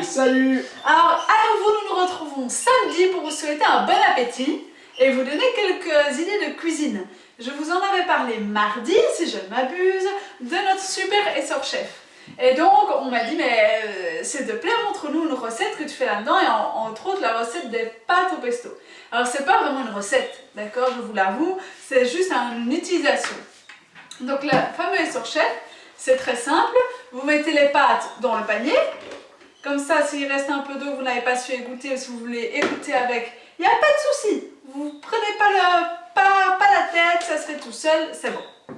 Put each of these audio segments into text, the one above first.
Salut. Alors, à nouveau, nous nous retrouvons samedi pour vous souhaiter un bon appétit et vous donner quelques idées de cuisine. Je vous en avais parlé mardi, si je ne m'abuse, de notre super essor-chef. Et donc, on m'a dit, mais s'il te plaît, montre-nous une recette que tu fais là-dedans, et entre autres la recette des pâtes au pesto. Alors, c'est pas vraiment une recette, d'accord, je vous l'avoue, c'est juste une utilisation. Donc, le fameux essor-chef, c'est très simple. Vous mettez les pâtes dans le panier. Comme ça, s'il reste un peu d'eau, vous n'avez pas su égoutter, ou si vous voulez égoutter avec, il n'y a pas de souci. Vous prenez pas la tête, ça se fait tout seul, c'est bon.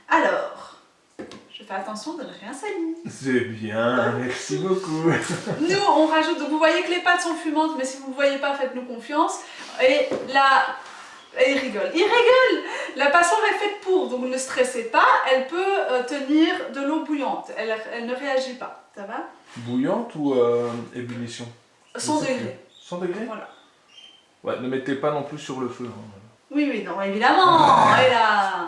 Alors, je fais attention de ne rien salir. C'est bien, merci beaucoup. Nous, on rajoute, donc vous voyez que les pâtes sont fumantes, mais si vous ne voyez pas, faites-nous confiance. Et là, il rigole. La passoire est faite pour, donc ne stressez pas, elle peut tenir de l'eau bouillante. Elle ne réagit pas, ça va? Bouillante ou ébullition? 100 degrés. 100 degrés? Voilà. Ouais, ne mettez pas non plus sur le feu. Hein. Oui, non, évidemment. Et là...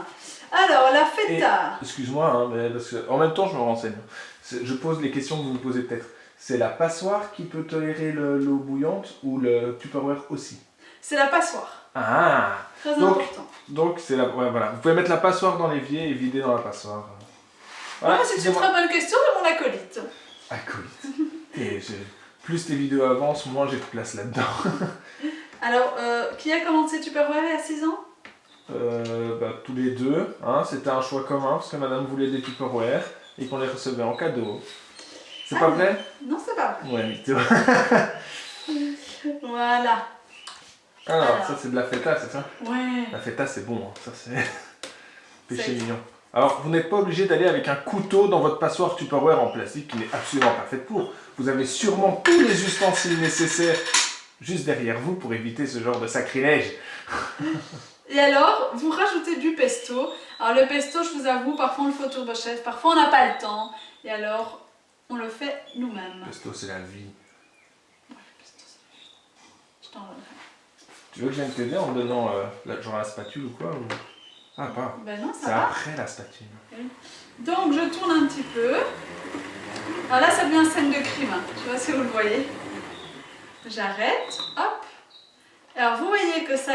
Alors, la feta. Excuse-moi, hein, mais parce que, en même temps, je me renseigne. Je pose les questions que vous me posez peut-être. C'est la passoire qui peut tolérer l'eau bouillante ou le Tupperware aussi? C'est la passoire. Ah! Très important. Donc, c'est la... Ouais, voilà. Vous pouvez mettre la passoire dans l'évier et vider dans la passoire. Voilà, c'est une très bonne question de mon acolyte. Acolyte. Et plus tes vidéos avancent, moins j'ai de place là-dedans. Alors, qui a commencé Tupperware il y a 6 ans? Tous les deux. Hein, c'était un choix commun parce que madame voulait des Tupperware et qu'on les recevait en cadeau. C'est pas vrai? Non, c'est pas vrai. Ouais, mytho. Voilà. Alors, ça c'est de la feta, c'est ça? Ouais. La feta c'est bon, hein. Ça c'est péché mignon. Alors, vous n'êtes pas obligé d'aller avec un couteau dans votre passoire Tupperware en plastique qui n'est absolument pas faite pour. Vous avez sûrement tous les ustensiles nécessaires juste derrière vous pour éviter ce genre de sacrilège. Et alors, vous rajoutez du pesto. Alors le pesto, je vous avoue, parfois on le fait au turbo-chef, parfois on n'a pas le temps. Et alors, on le fait nous-mêmes. Pesto c'est la vie. Ouais, pesto, c'est la vie. Je t'en donnerai. Tu veux que je vienne t'aider en me donnant genre la spatule ou quoi ou... Ah, pas. Ben non, ça C'est va. après la spatule. Okay. Donc je tourne un petit peu. Alors là, ça devient scène de crime. Je sais pas si vous le voyez. J'arrête. Hop. Alors vous voyez que ça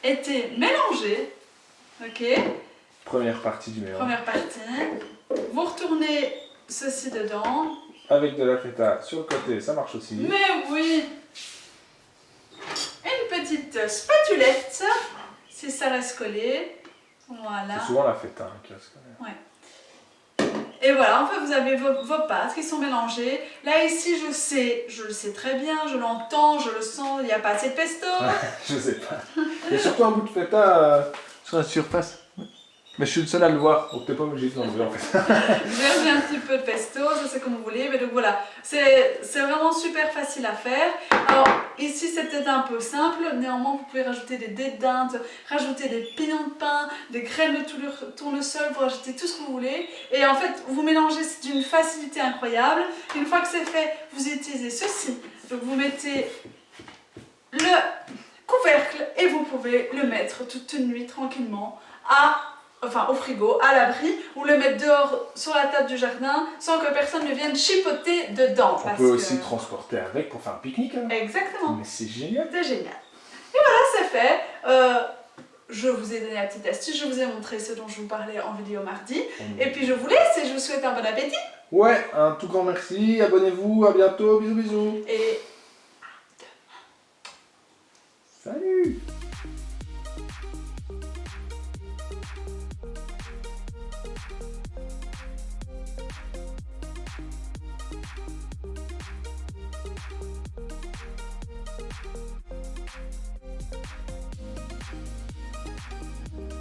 a été mélangé. Ok. Première partie du mélange. Première partie. Vous retournez ceci dedans. Avec de la feta sur le côté, ça marche aussi. Mais oui. Une petite spatulette. Si ça reste collé. Voilà. C'est souvent la feta qui reste collée. Ouais. Et voilà, en fait, vous avez vos pâtes qui sont mélangées. Là, ici, je le sais très bien, je l'entends, je le sens, il n'y a pas assez de pesto. Je sais pas. Il y a surtout un bout de feta sur la surface. Mais je suis le seul à le voir, donc t'es pas obligé de l'enlever en fait. J'ai remis un petit peu de pesto, ça c'est comme vous voulez. Mais donc voilà, c'est vraiment super facile à faire. Alors ici c'est peut-être un peu simple, néanmoins vous pouvez rajouter des dés de dinde, rajouter des pignons de pain, des graines de tournesol, vous rajoutez tout ce que vous voulez. Et en fait vous mélangez d'une facilité incroyable. Une fois que c'est fait, vous utilisez ceci. Donc vous mettez le couvercle et vous pouvez le mettre toute une nuit tranquillement au frigo, à l'abri, ou le mettre dehors sur la table du jardin sans que personne ne vienne chipoter dedans. On peut aussi transporter avec pour faire un pique-nique. Hein. Exactement. Mais c'est génial. C'est génial. Et voilà, c'est fait. Je vous ai donné la petite astuce, je vous ai montré ce dont je vous parlais en vidéo mardi. Et puis je vous laisse et je vous souhaite un bon appétit. Ouais, un tout grand merci, abonnez-vous, à bientôt, bisous bisous. Et Salut.